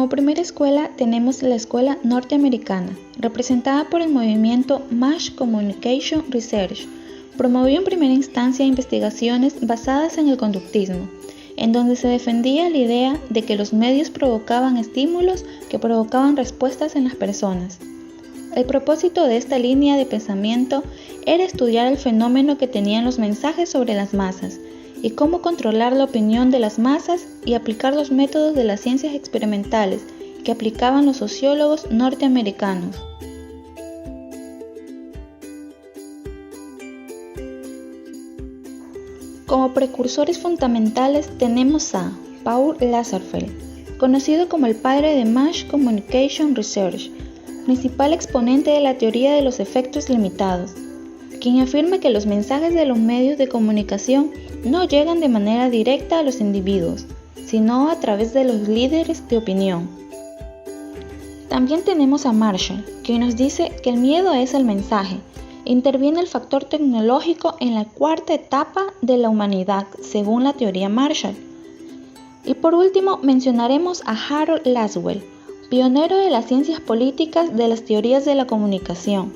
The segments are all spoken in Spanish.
Como primera escuela tenemos la escuela norteamericana, representada por el movimiento Mass Communication Research. Promovió en primera instancia investigaciones basadas en el conductismo, en donde se defendía la idea de que los medios provocaban estímulos que provocaban respuestas en las personas. El propósito de esta línea de pensamiento era estudiar el fenómeno que tenían los mensajes sobre las masas y cómo controlar la opinión de las masas y aplicar los métodos de las ciencias experimentales que aplicaban los sociólogos norteamericanos. Como precursores fundamentales tenemos a Paul Lazarsfeld, conocido como el padre de Mass Communication Research, principal exponente de la teoría de los efectos limitados, quien afirma que los mensajes de los medios de comunicación no llegan de manera directa a los individuos, sino a través de los líderes de opinión. También tenemos a Marshall, quien nos dice que el miedo es el mensaje. Interviene el factor tecnológico en la cuarta etapa de la humanidad, según la teoría Marshall. Y por último, mencionaremos a Harold Laswell, pionero de las ciencias políticas de las teorías de la comunicación.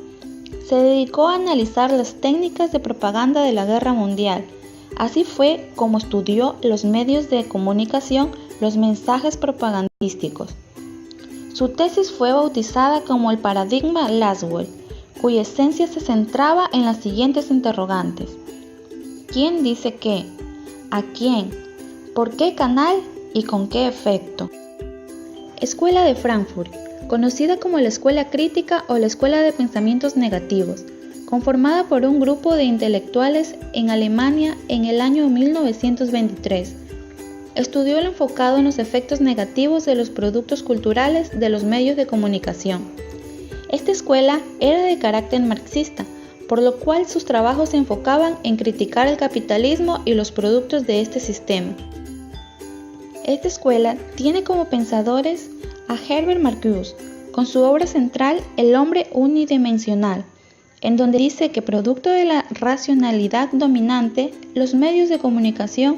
Se dedicó a analizar las técnicas de propaganda de la Guerra Mundial. Así fue como estudió los medios de comunicación, los mensajes propagandísticos. Su tesis fue bautizada como el paradigma Laswell, cuya esencia se centraba en las siguientes interrogantes: ¿quién dice qué? ¿A quién? ¿Por qué canal? ¿Y con qué efecto? Escuela de Frankfurt, conocida como la Escuela Crítica o la Escuela de Pensamientos Negativos, conformada por un grupo de intelectuales en Alemania en el año 1923. Estudió el enfocado en los efectos negativos de los productos culturales de los medios de comunicación. Esta escuela era de carácter marxista, por lo cual sus trabajos se enfocaban en criticar el capitalismo y los productos de este sistema. Esta escuela tiene como pensadores a Herbert Marcuse, con su obra central El hombre unidimensional, en donde dice que producto de la racionalidad dominante, los medios de comunicación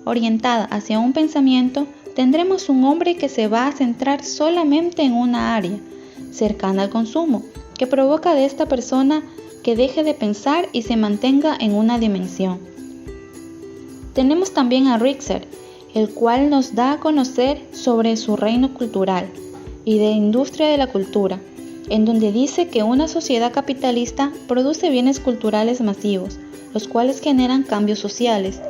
orientada hacia un pensamiento, tendremos un hombre que se va a centrar solamente en una área, cercana al consumo, que provoca de esta persona que deje de pensar y se mantenga en una dimensión. Tenemos también a Richter, el cual nos da a conocer sobre su reino cultural y de industria de la cultura, en donde dice que una sociedad capitalista produce bienes culturales masivos, los cuales generan cambios sociales,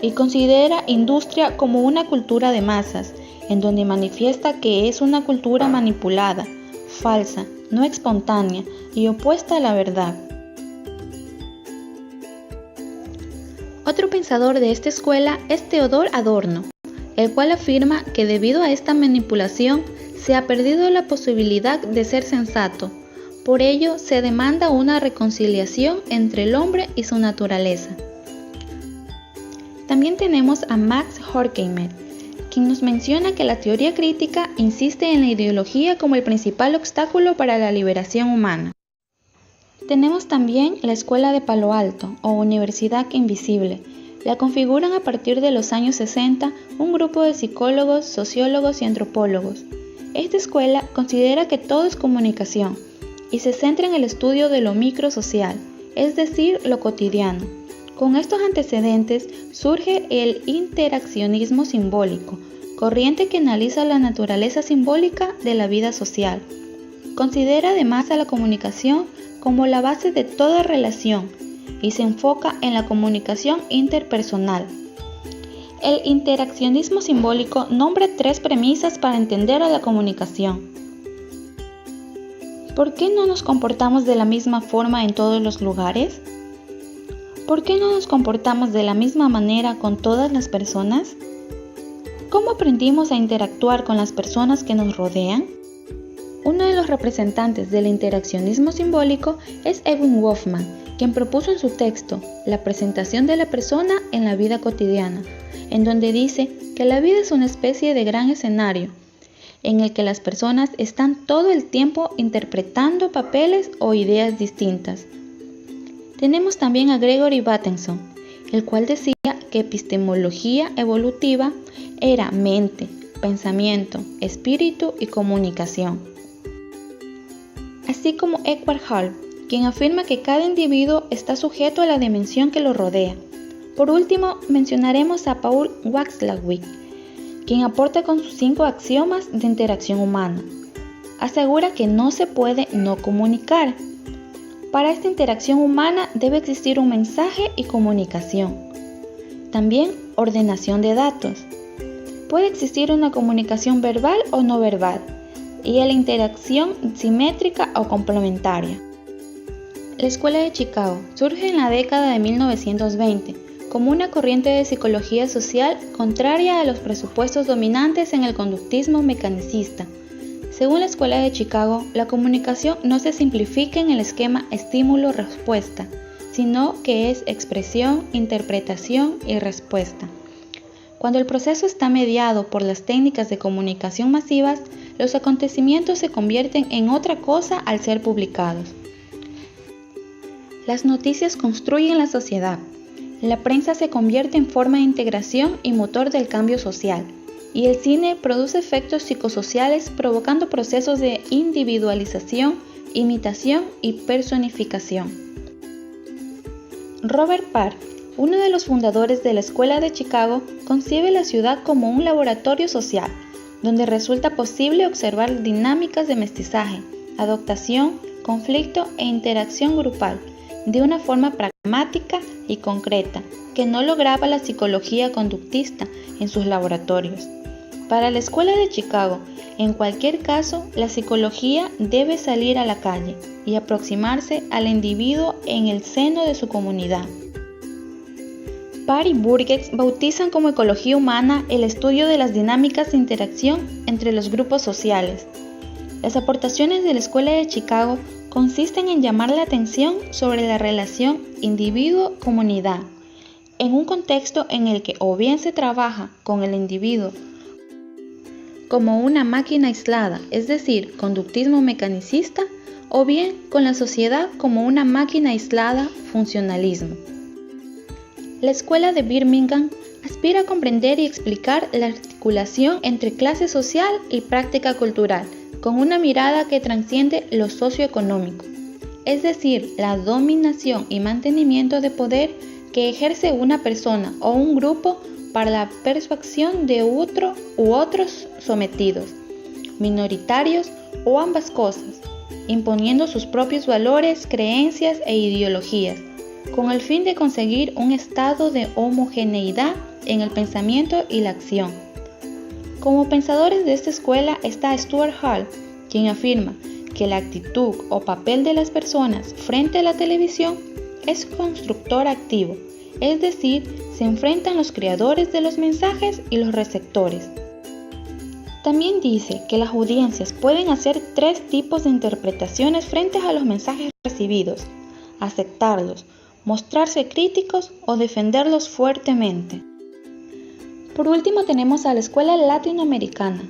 y considera industria como una cultura de masas, en donde manifiesta que es una cultura manipulada, falsa, no espontánea y opuesta a la verdad. Otro pensador de esta escuela es Theodor Adorno, el cual afirma que debido a esta manipulación se ha perdido la posibilidad de ser sensato. Por ello, se demanda una reconciliación entre el hombre y su naturaleza. También tenemos a Max Horkheimer, quien nos menciona que la teoría crítica insiste en la ideología como el principal obstáculo para la liberación humana. Tenemos también la Escuela de Palo Alto o Universidad Invisible. La configuran a partir de los años 60 un grupo de psicólogos, sociólogos y antropólogos. Esta escuela considera que todo es comunicación y se centra en el estudio de lo microsocial, es decir, lo cotidiano. Con estos antecedentes surge el interaccionismo simbólico, corriente que analiza la naturaleza simbólica de la vida social. Considera además a la comunicación como la base de toda relación y se enfoca en la comunicación interpersonal. El interaccionismo simbólico nombra 3 premisas para entender a la comunicación. ¿Por qué no nos comportamos de la misma forma en todos los lugares? ¿Por qué no nos comportamos de la misma manera con todas las personas? ¿Cómo aprendimos a interactuar con las personas que nos rodean? Uno de los representantes del interaccionismo simbólico es Erwin Goffman, quien propuso en su texto La presentación de la persona en la vida cotidiana, en donde dice que la vida es una especie de gran escenario, en el que las personas están todo el tiempo interpretando papeles o ideas distintas. Tenemos también a Gregory Bateson, el cual decía que epistemología evolutiva era mente, pensamiento, espíritu y comunicación. Así como Eckhart Hall, quien afirma que cada individuo está sujeto a la dimensión que lo rodea. Por último, mencionaremos a Paul Watzlawick, quien aporta con sus 5 axiomas de interacción humana. Asegura que no se puede no comunicar. Para esta interacción humana debe existir un mensaje y comunicación. También ordenación de datos. Puede existir una comunicación verbal o no verbal, y la interacción simétrica o complementaria. La Escuela de Chicago surge en la década de 1920 como una corriente de psicología social contraria a los presupuestos dominantes en el conductismo mecanicista. Según la Escuela de Chicago, la comunicación no se simplifica en el esquema estímulo-respuesta, sino que es expresión, interpretación y respuesta. Cuando el proceso está mediado por las técnicas de comunicación masivas, los acontecimientos se convierten en otra cosa al ser publicados. Las noticias construyen la sociedad. La prensa se convierte en forma de integración y motor del cambio social. Y el cine produce efectos psicosociales provocando procesos de individualización, imitación y personificación. Robert Park, uno de los fundadores de la Escuela de Chicago, concibe la ciudad como un laboratorio social, donde resulta posible observar dinámicas de mestizaje, adaptación, conflicto e interacción grupal, de una forma pragmática y concreta, que no lograba la psicología conductista en sus laboratorios. Para la Escuela de Chicago, en cualquier caso, la psicología debe salir a la calle y aproximarse al individuo en el seno de su comunidad. Park y Burgess bautizan como ecología humana el estudio de las dinámicas de interacción entre los grupos sociales. Las aportaciones de la Escuela de Chicago consisten en llamar la atención sobre la relación individuo-comunidad, en un contexto en el que o bien se trabaja con el individuo como una máquina aislada, es decir, conductismo mecanicista, o bien con la sociedad como una máquina aislada, funcionalismo. La Escuela de Birmingham aspira a comprender y explicar la articulación entre clase social y práctica cultural, con una mirada que trasciende lo socioeconómico, es decir, la dominación y mantenimiento de poder que ejerce una persona o un grupo para la persuasión de otro u otros sometidos, minoritarios o ambas cosas, imponiendo sus propios valores, creencias e ideologías, con el fin de conseguir un estado de homogeneidad en el pensamiento y la acción. Como pensadores de esta escuela está Stuart Hall, quien afirma que la actitud o papel de las personas frente a la televisión es constructor activo, es decir, se enfrentan los creadores de los mensajes y los receptores. También dice que las audiencias pueden hacer 3 tipos de interpretaciones frente a los mensajes recibidos: aceptarlos, mostrarse críticos o defenderlos fuertemente. Por último tenemos a la Escuela Latinoamericana.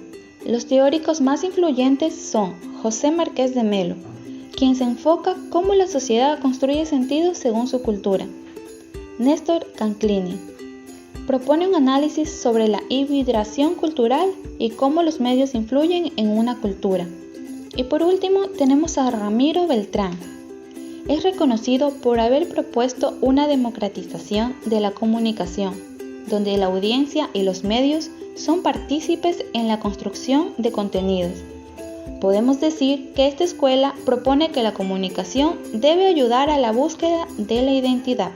Los teóricos más influyentes son José Márquez de Melo, quien se enfoca cómo la sociedad construye sentido según su cultura. Néstor Canclini propone un análisis sobre la hibridación cultural y cómo los medios influyen en una cultura. Y por último tenemos a Ramiro Beltrán. Es reconocido por haber propuesto una democratización de la comunicación, donde la audiencia y los medios son partícipes en la construcción de contenidos. Podemos decir que esta escuela propone que la comunicación debe ayudar a la búsqueda de la identidad.